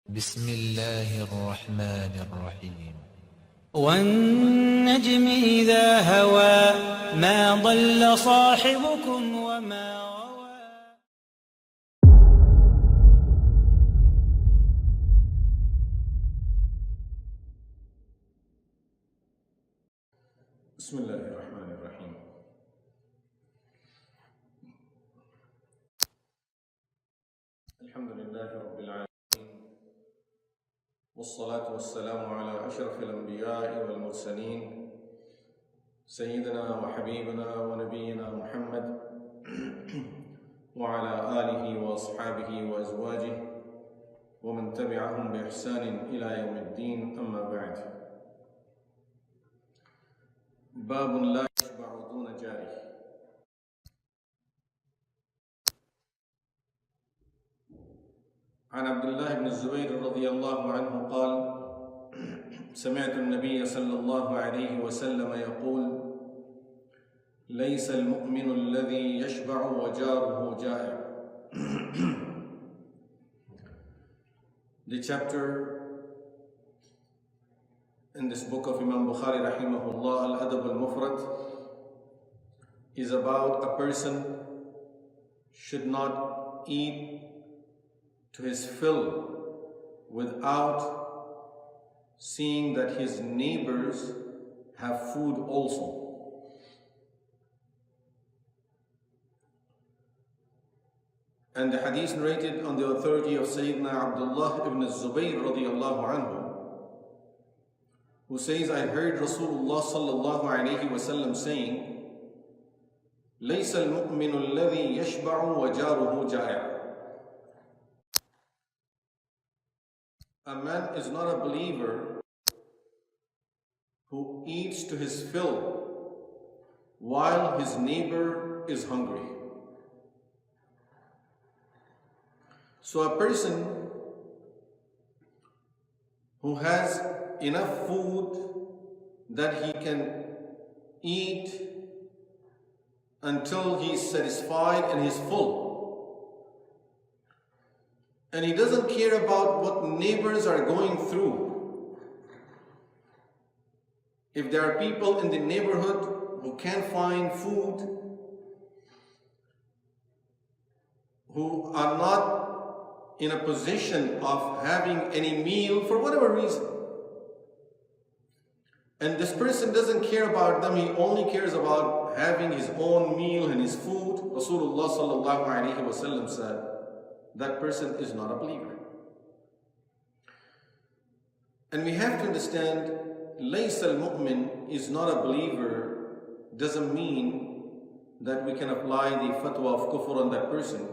بسم الله الرحمن الرحيم والنجم إذا هوى ما ضل صاحبكم وما غوى. بسم الله الرحمن الرحيم. الحمد لله رب العالمين، والصلاة والسلام على أشرف الأنبياء والمرسلين سيدنا وحبيبنا ونبينا محمد وعلى آله وأصحابه وأزواجه ومن تبعهم بإحسان إلى يوم الدين. أما بعد، باب لا يشبع دون جاره. عن عبد الله بن الزبير رضي الله عنه قال: سمعت النبي صلى الله عليه وسلم يقول: ليس المؤمن الذي يشبع وجاره جائع. The chapter in this book of Imam Bukhari rahimahullah, Adabdul Mufrad, is about a person should not eat to his fill without seeing that his neighbors have food also. And the hadith narrated on the authority of Sayyidina Abdullah ibn Zubayr radiyallahu anhu, who says, I heard Rasulullah sallallahu alayhi wa sallam saying, لَيْسَ الْمُؤْمِنُ الَّذِي يَشْبَعُ وَجَارُهُ جَائِعٌ. A man is not a believer who eats to his fill while his neighbor is hungry. So a person who has enough food that he can eat until he's satisfied and he's full, and he doesn't care about what neighbors are going through. If there are people in the neighborhood who can't find food, who are not in a position of having any meal for whatever reason, and this person doesn't care about them, he only cares about having his own meal and his food, Rasulullah sallallahu alaihi wasallam said, that person is not a believer. And we have to understand, لَيْسَ الْمُؤْمِنِ is not a believer doesn't mean that we can apply the fatwa of kufr on that person.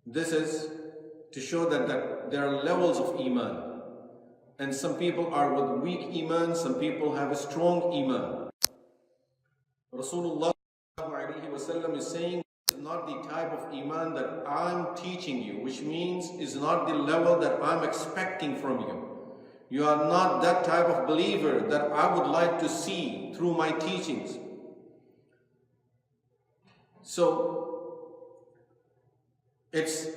This is to show that there are levels of iman, and some people are with weak iman, some people have a strong iman. Rasulullah ﷺ is saying, is not the type of iman that I'm teaching you, which means is not the level that I'm expecting from you. You are not that type of believer that I would like to see through my teachings. So it's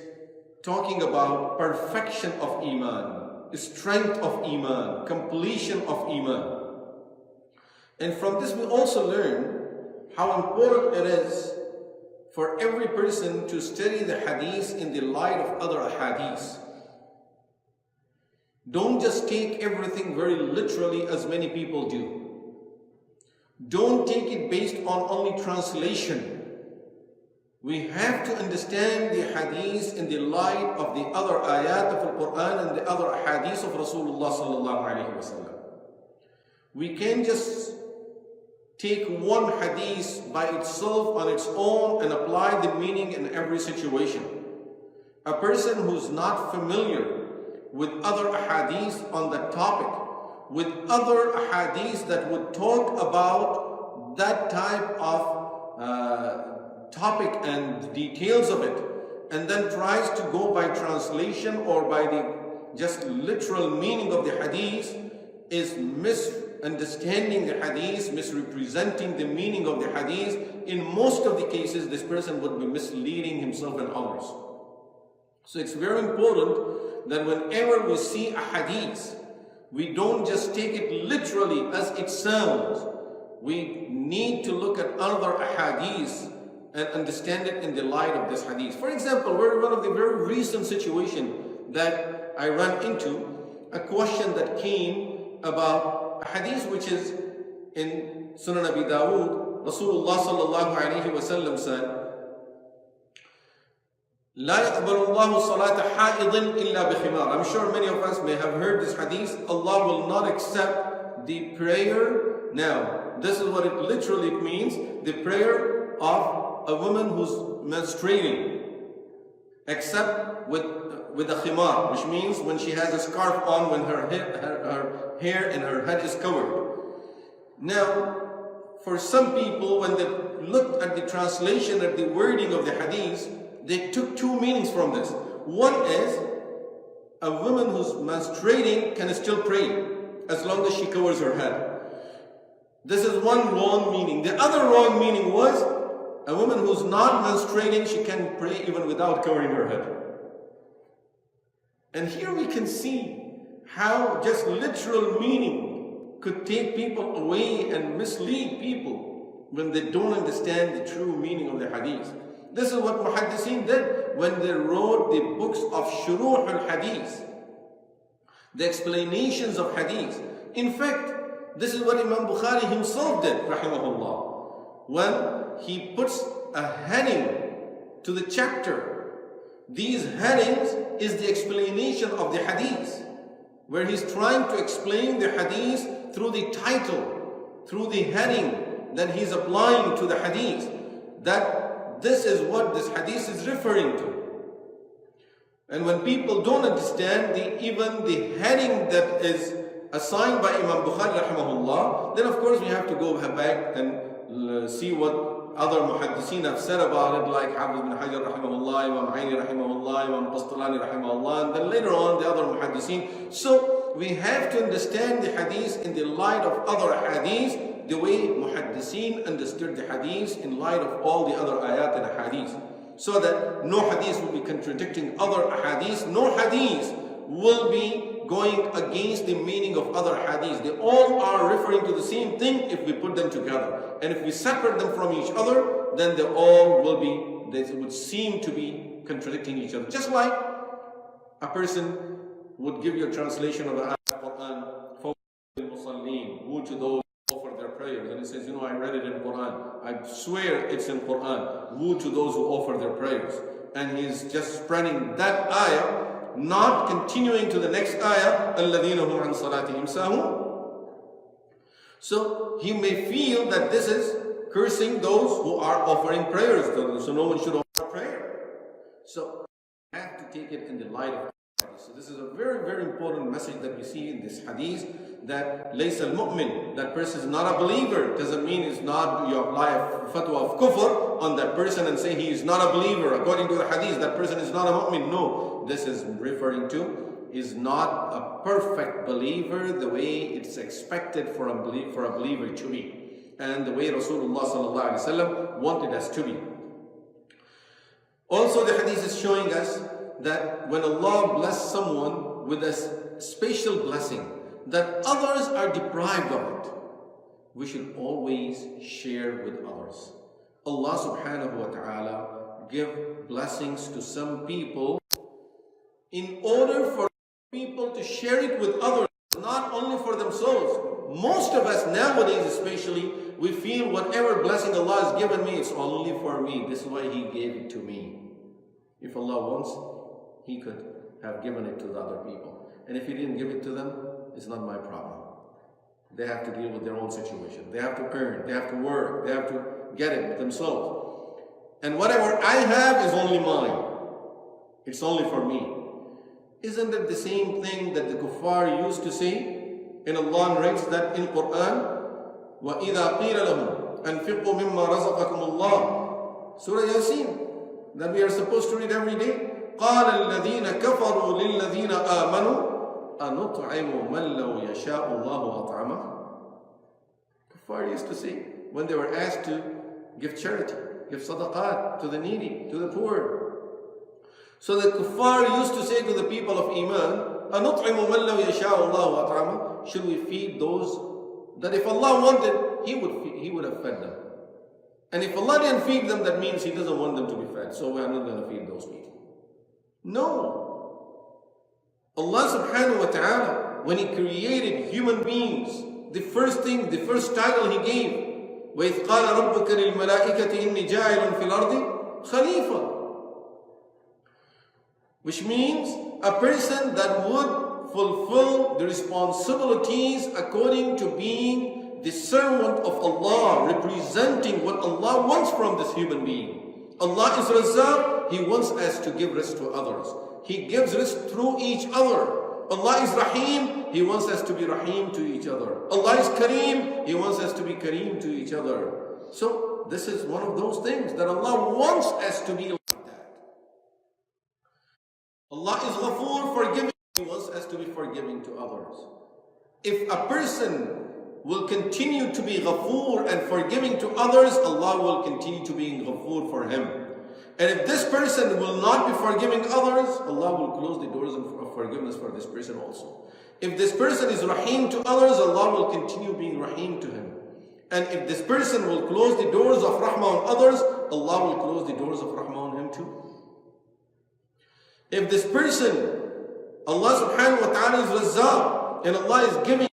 talking about perfection of iman, strength of iman, completion of iman. And from this we also learn how important it is for every person to study the hadith in the light of other hadiths. Don't just take everything very literally as many people do. Don't take it based on only translation. We have to understand the hadith in the light of the other ayat of the Quran and the other hadith of Rasulullah sallallahu alaihi wasallam. We can't just take one hadith by itself on its own and apply the meaning in every situation. A person who's not familiar with other ahadith on that topic, with other ahadith that would talk about that type of topic and details of it, and then tries to go by translation or by the just literal meaning of the hadith, is misunderstanding the hadith, misrepresenting the meaning of the hadith. In most of the cases, this person would be misleading himself and others. So it's very important that whenever we see a hadith, we don't just take it literally as it sounds. We need to look at other hadiths and understand it in the light of this hadith. For example, one of the very recent situation that I ran into, a question that came about a hadith which is in Sunan Abi Dawood. Rasulullah sallallahu alayhi wa sallam said, لا يقبل الله صلاة حائض إلا بخمار. I'm sure many of us may have heard this hadith. Allah will not accept the prayer. Now, this is what it literally means. The prayer of a woman who's menstruating, except with a khimar, which means when she has a scarf on, when her hair and her head is covered. Now, for some people, when they looked at the translation, at the wording of the hadith, they took two meanings from this. One is, a woman who's menstruating can still pray as long as she covers her head. This is one wrong meaning. The other wrong meaning was, a woman who's not menstruating, she can pray even without covering her head. And here we can see how just literal meaning could take people away and mislead people when they don't understand the true meaning of the hadith. This is what muhaddithin did when they wrote the books of shuruh al-hadith, the explanations of hadith. In fact, this is what Imam Bukhari himself did, rahimahullah, when he puts a heading to the chapter. These headings is the explanation of the hadith, where he's trying to explain the hadith through the title, through the heading that he's applying to the hadith, that this is what this hadith is referring to. And when people don't understand even the heading that is assigned by Imam Bukhari rahimahullah, then of course we have to go back and see what other muhaddithin have said about it, like Hafiz bin Hajar rahimahullah, Imam Aini rahimahullah, Imam Qastalani rahimahullah, and then later on the other muhaddithin. So we have to understand the hadith in the light of other hadith, the way muhaddithin understood the hadith in light of all the other ayat and hadith, so that no hadith will be contradicting other hadith, no hadith will be going against the meaning of other hadiths. They all are referring to the same thing if we put them together. And if we separate them from each other, then they all will be, they would seem to be contradicting each other. Just like a person would give you a translation of the ayah of Quran, for Muslimin, woe to those who offer their prayers. And he says, I read it in Quran. I swear it's in Quran. Woe to those who offer their prayers. And he's just spreading that ayah, not continuing to the next ayah, الَّذِينَ هُمْ عَنْ صَلَاتِهِمْ سَاهُونَ. So he may feel that this is cursing those who are offering prayers, so no one should offer prayer. So we have to take it in the light of hadith. So this is a very, very important message that we see in this hadith, that لَيْسَ الْمُؤْمِن, that person is not a believer. Doesn't mean it's not, you apply a fatwa of kufr on that person and say he is not a believer. According to the hadith, that person is not a mu'min. No, this is referring to is not a perfect believer the way it's expected for a believer to be, and the way Rasulullah sallallahu alaihi wasallam wanted us to be. Also, the hadith is showing us that when Allah bless someone with a special blessing that others are deprived of it, we should always share with others. Allah subhanahu wa ta'ala give blessings to some people in order for people to share it with others, not only for themselves. Most of us nowadays especially, we feel whatever blessing Allah has given me, it's only for me. This is why He gave it to me. If Allah wants, He could have given it to the other people. And if He didn't give it to them, it's not my problem. They have to deal with their own situation. They have to earn, they have to work, they have to get it themselves. And whatever I have is only mine. It's only for me. Isn't it the same thing that the kuffar used to say? And Allah narrates that in Quran, وَإِذَا قِيلَ لَهُمْ أَنْفِقُوا مِمَّا رَزَقَكُمُ اللَّهُ, Surah Yasin, that we are supposed to read every day. قَالَ الَّذِينَ كَفَرُوا لِلَّذِينَ آمَنُوا أَنُطْعِمُ مَنْ لَوْ يَشَاءُ اللَّهُ أَطْعَمَهُ. Kuffar used to say, when they were asked to give charity, give sadaqat to the needy, to the poor, So the kuffar used to say to the people of Iman, أَنُطْعِمُ مَنْ لَوْ يَشَاءُ اللَّهُ أَطْعَمَهُ. Should we feed those that if Allah wanted, He would have fed them. And if Allah didn't feed them, that means He doesn't want them to be fed. So we are not going to feed those people. No. Allah subhanahu wa ta'ala, when He created human beings, the first title He gave, وَإِذْ قَالَ رَبُّكَ لِلْمَلَائِكَةِ إِنِّي جَاعِلٌ فِي الْأَرْضِ خَلِيفَةً. Which means a person that would fulfill the responsibilities according to being the servant of Allah, representing what Allah wants from this human being. Allah is Razzaq, He wants us to give rizq to others. He gives rizq through each other. Allah is Rahim, He wants us to be Rahim to each other. Allah is Kareem, He wants us to be Kareem to each other. So this is one of those things that Allah wants us to be like that. Allah is Ghafoor, forgiving. He wants us to be forgiving to others. If a person will continue to be Ghafoor and forgiving to others, Allah will continue to be Ghafoor for him. And if this person will not be forgiving others, Allah will close the doors of forgiveness for this person also. If this person is Rahim to others, Allah will continue being Rahim to him. And if this person will close the doors of Rahmah on others, Allah will close the doors of Rahmah on him too. If this person, Allah subhanahu wa ta'ala is Razzaq, and Allah is giving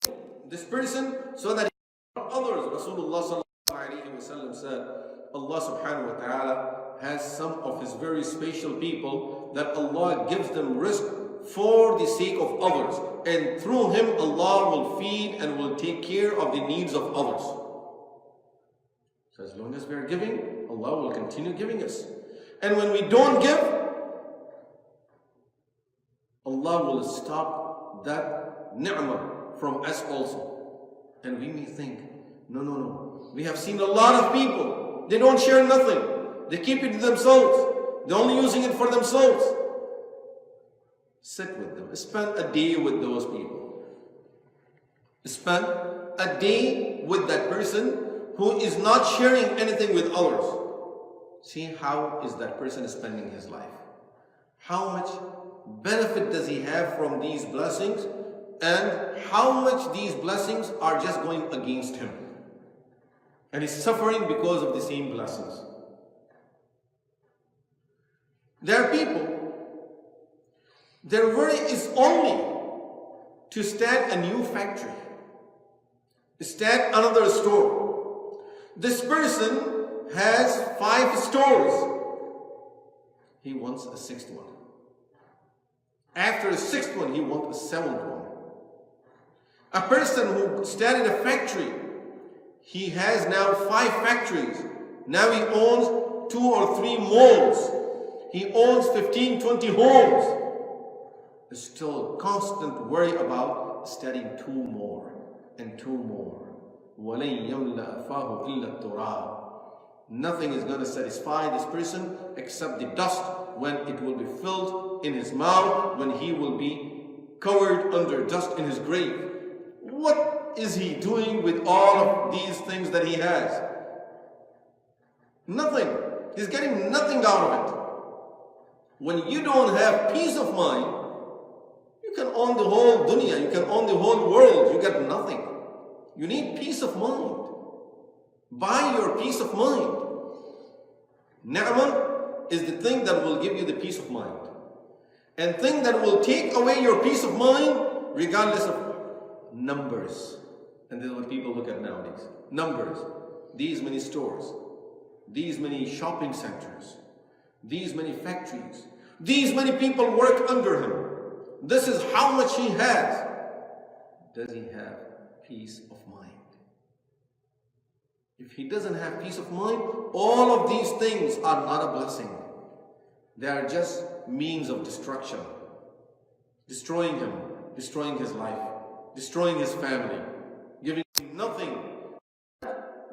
this person so that he can help others. Rasulullah sallallahu alayhi wa sallam said, Allah subhanahu wa ta'ala has some of His very special people that Allah gives them rizq for the sake of others. And through Him, Allah will feed and will take care of the needs of others. So as long as we are giving, Allah will continue giving us. And when we don't give, Allah will stop that ni'mah from us also. And we may think, no. We have seen a lot of people, they don't share nothing. They keep it to themselves. They're only using it for themselves. Sit with them. Spend a day with those people. Spend a day with that person who is not sharing anything with others. See how is that person spending his life. How much benefit does he have from these blessings, and how much these blessings are just going against him. And he's suffering because of the same blessings. There are people, their worry is only to start a new factory, start another store. This person has 5 stores. He wants a 6th one. After a 6th one, he wants a 7th one. A person who started a factory, he has now 5 factories. Now he owns 2 or 3 malls. He owns 15, 20 homes. There's still constant worry about studying 2 more and 2 more. وَلَنْ يَمْلَأَ فَاهُ إِلَّا التُّرَابُ. Nothing is going to satisfy this person except the dust when it will be filled in his mouth, when he will be covered under dust in his grave. What is he doing with all of these things that he has? Nothing. He's getting nothing out of it. When you don't have peace of mind, you can own the whole dunya, you can own the whole world, you get nothing. You need peace of mind. Buy your peace of mind. Ni'mah is the thing that will give you the peace of mind. And thing that will take away your peace of mind, regardless of numbers. And this is what people look at nowadays. Numbers. These many stores. These many shopping centers. These many factories. These many people work under him. This is how much he has. Does he have peace of mind? If he doesn't have peace of mind, all of these things are not a blessing. They are just means of destruction. Destroying him, destroying his life, destroying his family, giving him nothing.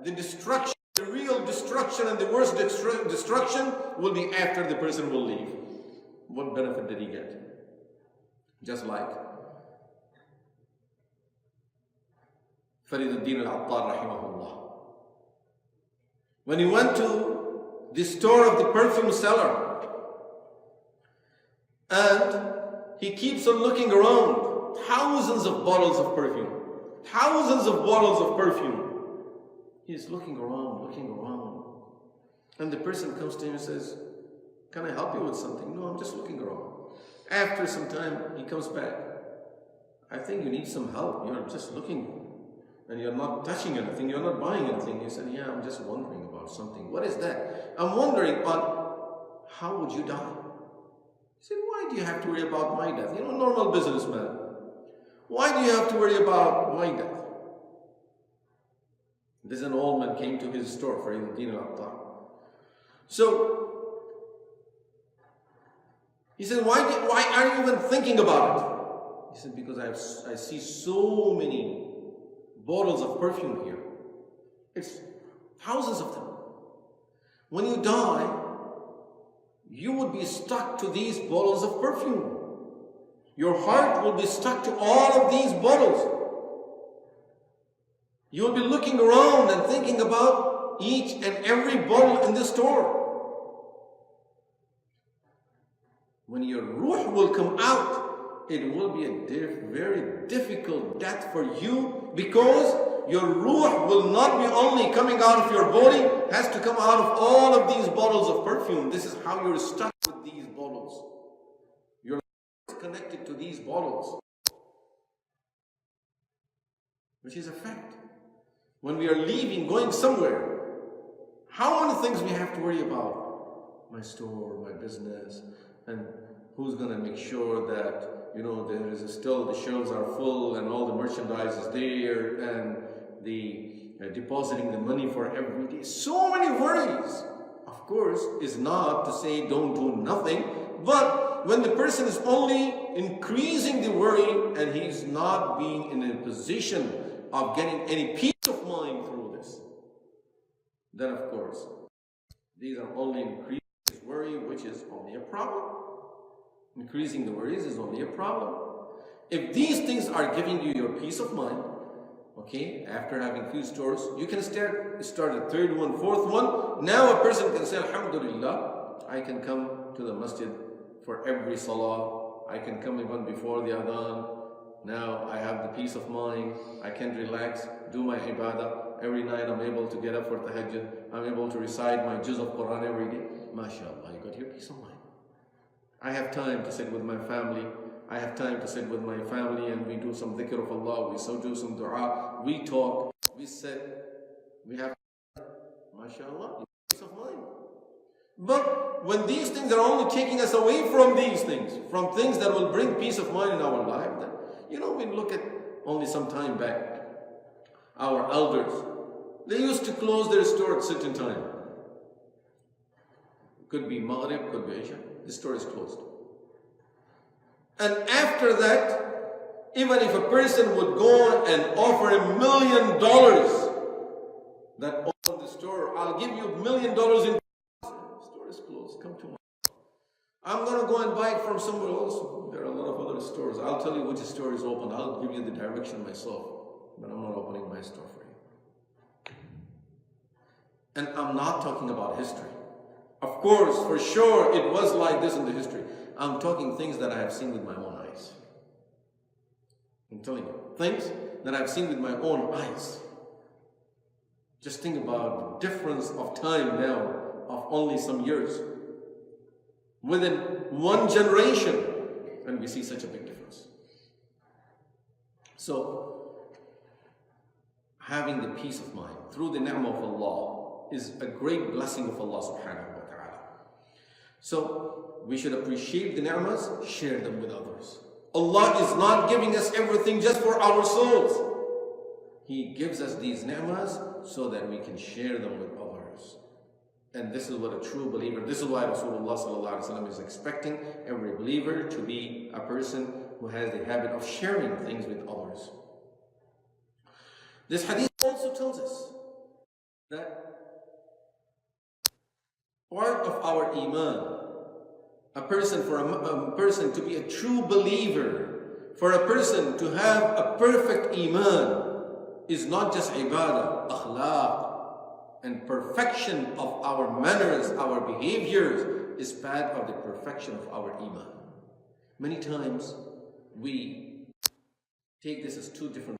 The destruction, the real destruction and the worst destruction will be after the person will leave. What benefit did he get? Just like Fariduddin al-Attar rahimahullah. When he went to the store of the perfume seller, and he keeps on looking around. Thousands of bottles of perfume. Thousands of bottles of perfume. He's looking around, looking around. And the person comes to him and says, can I help you with something? No, I'm just looking around. After some time, he comes back. I think you need some help. You're just looking and you're not touching anything. You're not buying anything. He said, yeah, I'm just wondering about something. What is that? I'm wondering on how would you die? He said, why do you have to worry about my death? You know, normal businessman. Why do you have to worry about my death? This an old man came to his store for Din al-Attar. So, he said, why are you even thinking about it? He said, because I see so many bottles of perfume here. It's thousands of them. When you die, you would be stuck to these bottles of perfume. Your heart will be stuck to all of these bottles. You'll be looking around and thinking about each and every bottle in the store. When your ruh will come out, it will be a very difficult death for you, because your ruh will not be only coming out of your body, has to come out of all of these bottles of perfume. This is how you're stuck with these bottles. Your life is connected to these bottles, which is a fact. When we are leaving, going somewhere, how many things we have to worry about? My store, my business, and who's going to make sure that, you know, there is still, the shelves are full and all the merchandise is there, and the depositing the money for every day. So many worries. Of course, is not to say don't do nothing, but when the person is only increasing the worry and he's not being in a position of getting any peace of mind through this, then of course, these are only increasing his worry, which is only a problem. Increasing the worries is only a problem. If these things are giving you your peace of mind, okay, after having few stores, you can start a third one, fourth one. Now a person can say, Alhamdulillah, I can come to the masjid for every salah. I can come even before the adhan. Now I have the peace of mind. I can relax, do my ibadah. Every night I'm able to get up for tahajjud. I'm able to recite my juz of Quran every day. MashaAllah, you got your peace of mind. I have time to sit with my family. I have time to sit with my family and we do some dhikr of Allah. We so do some dua. We talk. We sit. We have, MashaAllah, peace of mind. But when these things are only taking us away from these things, from things that will bring peace of mind in our life, then, you know, we look at only some time back, our elders, they used to close their store at a certain time. Could be Maghrib, could be Isha. The store is closed. And after that, even if a person would go and offer $1 million that open the store, I'll give you $1 million in the store is closed, come tomorrow. I'm going to go and buy it from somewhere else. There are a lot of other stores. I'll tell you which store is open. I'll give you the direction myself. But I'm not opening my store for you. And I'm not talking about history. Of course, for sure, it was like this in the history. I'm talking things that I have seen with my own eyes. I'm telling you, things that I've seen with my own eyes. Just think about the difference of time now of only some years. Within one generation, and we see such a big difference. So, having the peace of mind through the ni'mah of Allah is a great blessing of Allah subhanahu wa ta'ala. So, we should appreciate the ni'mas, share them with others. Allah is not giving us everything just for ourselves. He gives us these ni'mas so that we can share them with others. And this is what a true believer, this is why Rasulullah sallallahu alaihi wasallam is expecting every believer to be a person who has the habit of sharing things with others. This hadith also tells us that part of our iman, for a person to be a true believer, for a person to have a perfect iman, is not just ibadah, akhlaq, and perfection of our manners, our behaviors, is part of the perfection of our iman. Many times we take this as two different.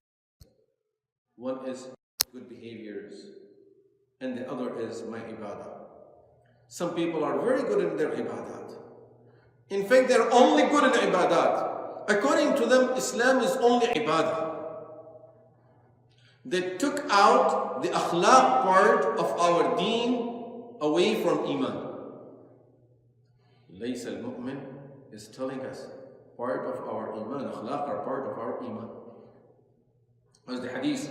One is good behaviors and the other is my ibadah. Some people are very good in their ibadat. In fact, they're only good in ibadat. According to them, Islam is only ibadah. They took out the akhlaq part of our deen away from iman. Laysa al-mu'min is telling us part of our iman, akhlaq are part of our iman. As the hadith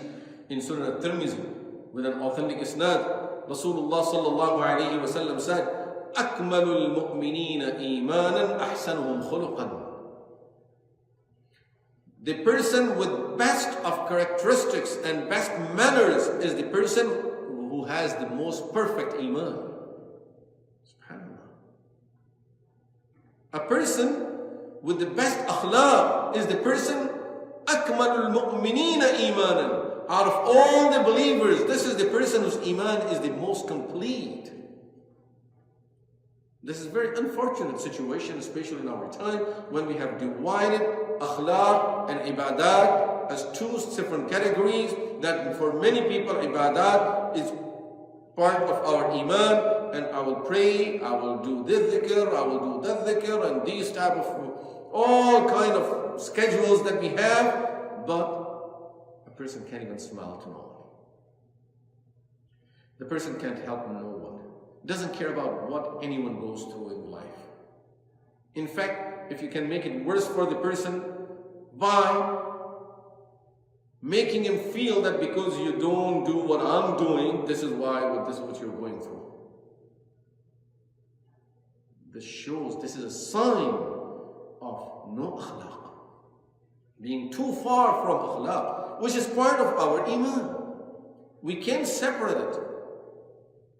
in Surah At-Tirmidhi with an authentic isnad, Rasulullah sallallahu alayhi wa sallam said, أَكْمَلُ الْمُؤْمِنِينَ إِيمَانًا أَحْسَنُهُمْ خُلُقًا. The person with best of characteristics and best manners is the person who has the most perfect iman. SubhanAllah. A person with the best akhlaq is the person أَكْمَلُ الْمُؤْمِنِينَ إِيمَانًا. Out of all the believers, this is the person whose iman is the most complete. This is a very unfortunate situation, especially in our time, when we have divided akhlaq and ibadat as two different categories, that for many people ibadat is part of our iman, and I will pray, I will do this dhikr, I will do that dhikr, and these type of all kind of schedules that we have, but a person can't even smile to no one. The person can't help no one. Doesn't care about what anyone goes through in life. In fact, if you can make it worse for the person by making him feel that because you don't do what I'm doing, this is what you're going through. This shows, this is a sign of no akhlaq. Being too far from akhlaq, which is part of our iman. We can't separate it.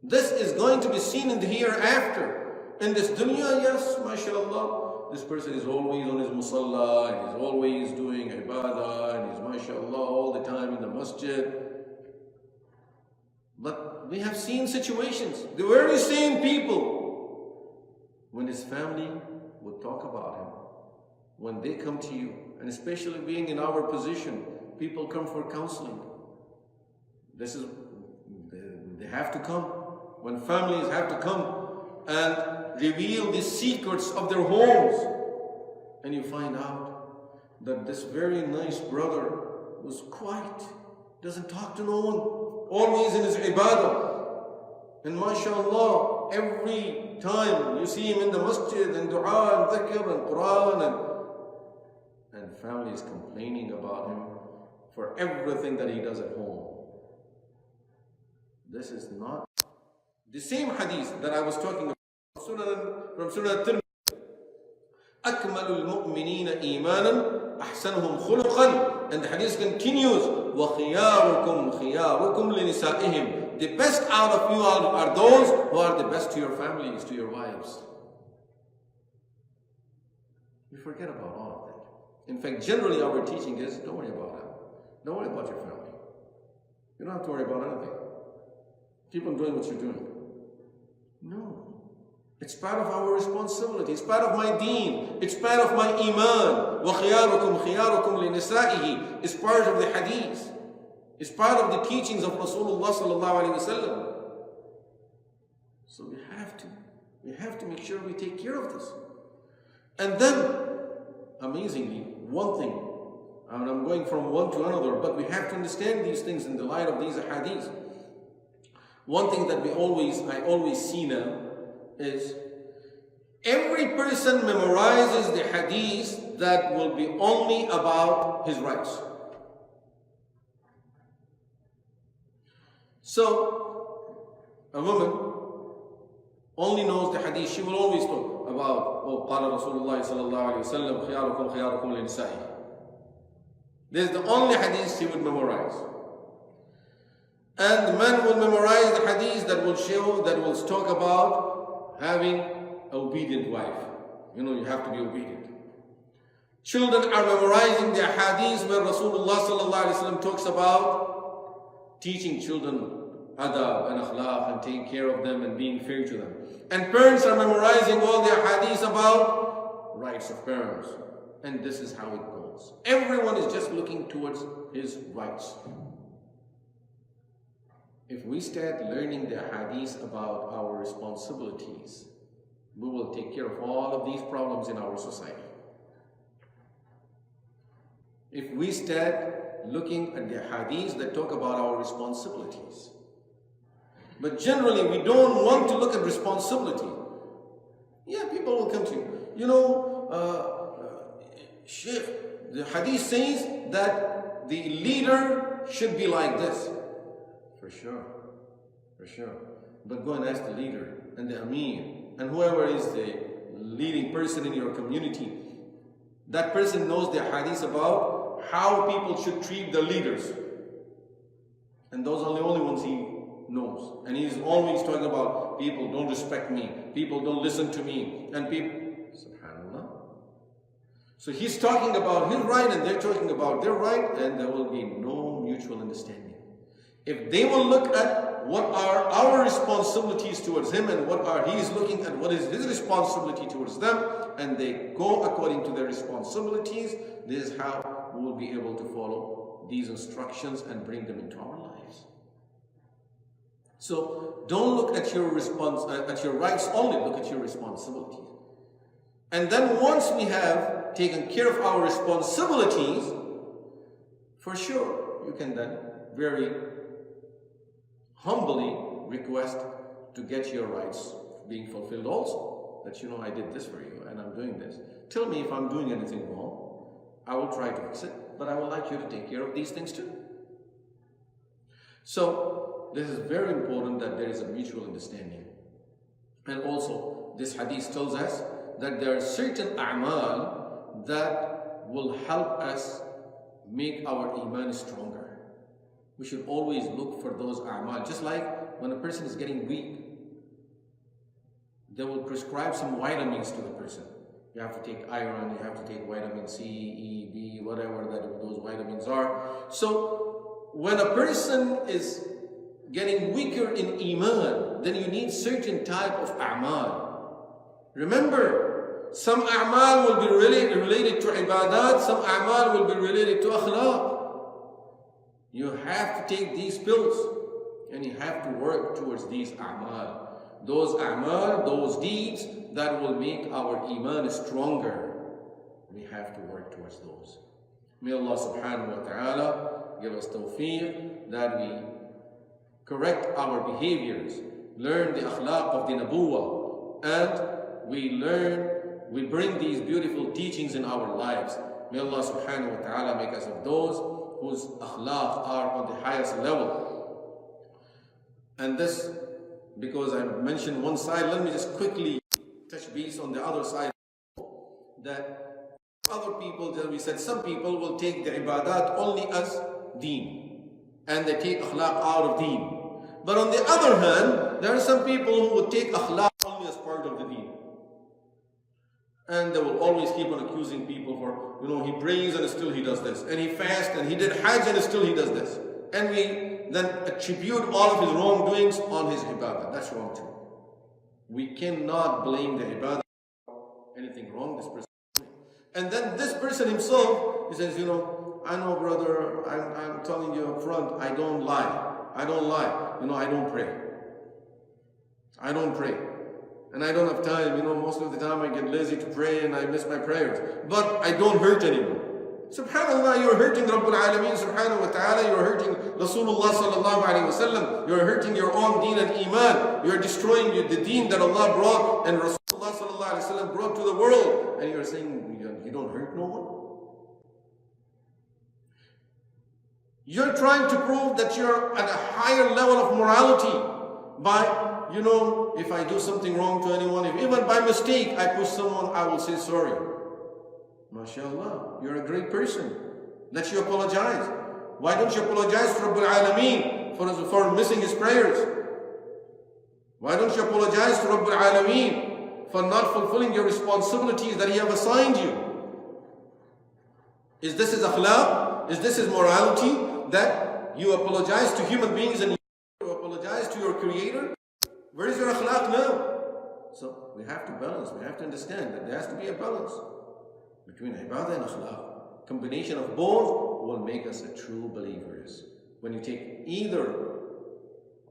This is going to be seen in the hereafter. In this dunya, yes, mashallah, this person is always on his musalla, and he's always doing ibadah, and he's mashallah all the time in the masjid. But we have seen situations, the very same people, when his family would talk about him, when they come to you, and especially being in our position, people come for counseling. This is, they have to come. When families have to come and reveal the secrets of their homes, and you find out that this very nice brother was quiet, doesn't talk to no one, always in his ibadah. And mashallah, every time you see him in the masjid and dua and dhikr and Quran, and family is complaining about him for everything that he does at home. This is not the same hadith that I was talking about from Surah At-Tirmidhi. أَكْمَلُ الْمُؤْمِنِينَ إِيمَانًا أَحْسَنُهُمْ خُلُقًا. And the hadith continues, وَخِيَارُكُمْ خِيَارُكُمْ لِنِسَائِهِمْ. The best out of you are those who are the best to your families, to your wives. We forget about all of that. In fact, generally our teaching is, don't worry about them. Don't worry about your family. You don't have to worry about anything. Keep on doing what you're doing. No. It's part of our responsibility. It's part of my deen. It's part of my iman. وَخِيَارُكُمْ خِيَارُكُمْ لِنِسَائِهِ. It's part of the hadith. It's part of the teachings of Rasulullah sallallahu alayhi wa sallam. So we have to make sure we take care of this. And then, amazingly, one thing, and I'm going from one to another, but we have to understand these things in the light of these hadiths. One thing that I always see now is every person memorizes the hadith that will be only about his rights. So, a woman only knows the hadith. She will always talk about, قال رسول الله صلى الله عليه وسلم خياركم خياركم لنسائه. This is the only hadith she would memorize. And the man will memorize the hadith that will talk about having an obedient wife. You have to be obedient. Children are memorizing the hadith where Rasulullah sallallahu alaihi wasallam talks about teaching children adab and akhlaq and taking care of them and being fair to them. And parents are memorizing all their hadiths about rights of parents. And this is how it goes. Everyone is just looking towards his rights. If we start learning the hadith about our responsibilities, we will take care of all of these problems in our society. If we start looking at the hadiths that talk about our responsibilities. But generally, we don't want to look at responsibility. Yeah, people will come to you. You know, Shaykh, the hadith says that the leader should be like this. For sure. But go and ask the leader and the Amir and whoever is the leading person in your community. That person knows the hadith about how people should treat their leaders. And those are the only ones he knows. And he's always talking about people don't respect me, people don't listen to me, and people, subhanallah. So he's talking about his right and they're talking about their right, and there will be no mutual understanding. If they will look at what are our responsibilities towards him and he's looking at what is his responsibility towards them, and they go according to their responsibilities, this is how we will be able to follow these instructions and bring them into our lives. So don't look at your rights only, look at your responsibilities. And then once we have taken care of our responsibilities, for sure you can then very humbly request to get your rights being fulfilled also. That you know, I did this for you and I'm doing this. Tell me if I'm doing anything wrong. I will try to fix it, but I would like you to take care of these things too. So this is very important that there is a mutual understanding. And also this hadith tells us that there are certain a'mal that will help us make our iman stronger. We should always look for those a'mal. Just like when a person is getting weak, they will prescribe some vitamins to the person. You have to take iron, you have to take vitamin C, E, B, whatever that those vitamins are. So when a person is getting weaker in iman, then you need certain type of a'mal. Remember, some a'mal will be related to ibadat, some a'mal will be related to akhlaq. You have to take these pills and you have to work towards these a'mal. Those a'mal, those deeds that will make our iman stronger. We have to work towards those. May Allah subhanahu wa ta'ala give us tawfiq that we correct our behaviors, learn the akhlaq of the nabuwah, and we bring these beautiful teachings in our lives. May Allah subhanahu wa ta'ala make us of those whose akhlaq are on the highest level. And this, because I mentioned one side, let me just quickly touch base on the other side. That other people, that we said, some people will take the ibadat only as deen, and they take akhlaq out of deen. But on the other hand, there are some people who would take akhlaq only as part of the deen. And they will always keep on accusing people for, you know, he prays and still he does this. And he fasts and he did hajj and still he does this. And we then attribute all of his wrongdoings on his ibadah. That's wrong too. We cannot blame the ibadah for anything wrong this person. And then this person himself, he says, you know, I know brother, I'm telling you up front, I don't lie. I don't lie. You know, I don't pray. I don't pray. And I don't have time. You know, most of the time I get lazy to pray and I miss my prayers. But I don't hurt anyone. Subhanallah, you're hurting Rabbul Alameen subhanahu wa ta'ala. You're hurting Rasulullah sallallahu alayhi wa sallam. You're hurting your own deen and iman. You're destroying the deen that Allah brought and Rasulullah sallallahu alayhi wa sallam brought to the world. And you're saying you don't hurt no one? You're trying to prove that you're at a higher level of morality by, you know, if I do something wrong to anyone, if even by mistake I push someone, I will say sorry. MashaAllah, you're a great person. Let you apologize. Why don't you apologize to Rabbul Alameen for missing his prayers? Why don't you apologize to Rabbul Alameen for not fulfilling your responsibilities that he have assigned you? Is this his akhlaq? Is this his morality? That you apologize to human beings and you apologize to your creator? Where is your akhlaq now? So we have to balance. We have to understand that there has to be a balance. between ibadah and akhlaq. Combination of both will make us a true believers. When you take either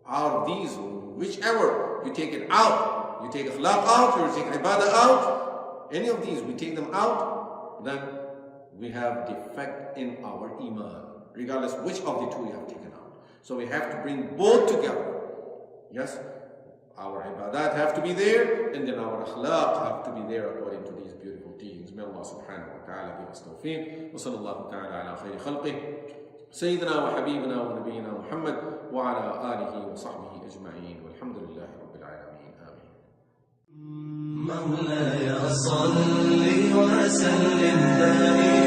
out of these, whichever, you take it out, you take akhlaq out, you take ibadah out, any of these, we take them out, then we have defect in our iman, regardless which of the two you have taken out. So we have to bring both together. Yes, our ibadat have to be there, and then our akhlaq have to be there according to these beautiful teachings. May Allah subhanahu wa ta'ala give us tawfiq. Wa sallallahu ta'ala ala khayri khalqih. Sayyidina wa habibina wa nabiyyina Muhammad wa ala alihi wa sahbihi ajma'in. Walhamdulillahi rabbil alameen. Ameen. مولاي صل وسلم دائما